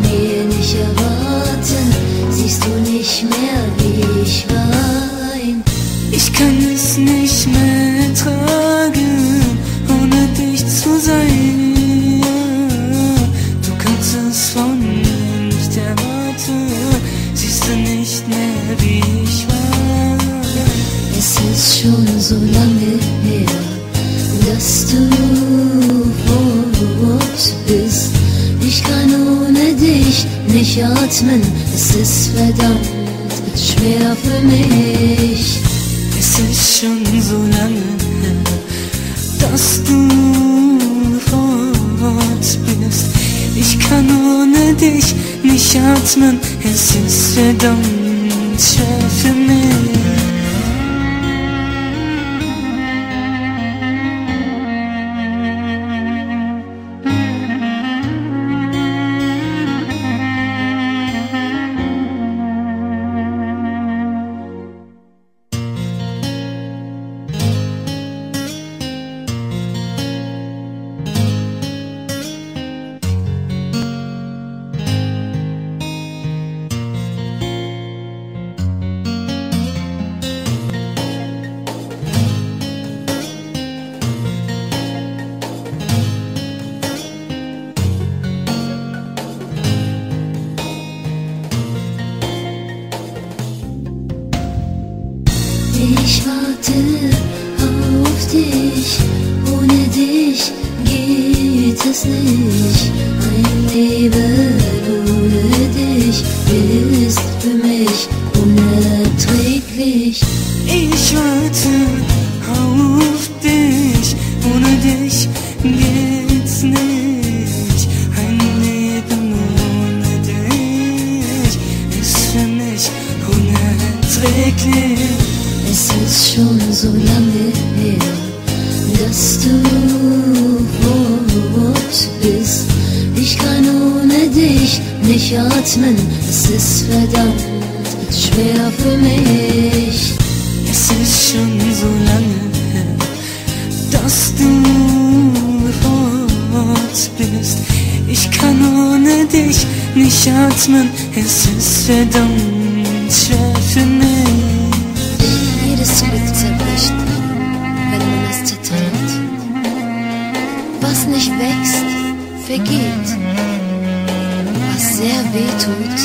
mir nicht erwarten. Siehst du nicht mehr, wie ich wein? Ich kann es nicht mehr tragen, ohne dich zu sein. Du kannst es von mir nicht erwarten. Siehst du nicht mehr, wie ich war? Es ist schon so lange her, dass du fort bist. Ich kann ohne dich nicht atmen. Es ist verdammt schwer für mich. Es ist schon so lange her, dass du fort bist. Ich kann ohne dich nicht atmen. Es ist verdammt schwer für mich. Ich warte auf dich, ohne dich geht es nicht. Ein Leben ohne dich ist für mich unerträglich. Ich warte auf dich, ohne dich geht's nicht. Ein Leben ohne dich ist für mich unerträglich. Es ist schon so lange her, dass du fort bist. Ich kann ohne dich nicht atmen. Es ist verdammt schwer für mich. Es ist schon so lange her, dass du fort bist. Ich kann ohne dich nicht atmen. Es ist verdammt schwer für mich. Jedes Glück zerbricht, wenn man es zerteilt. Was nicht wächst, vergeht. Was sehr weh tut,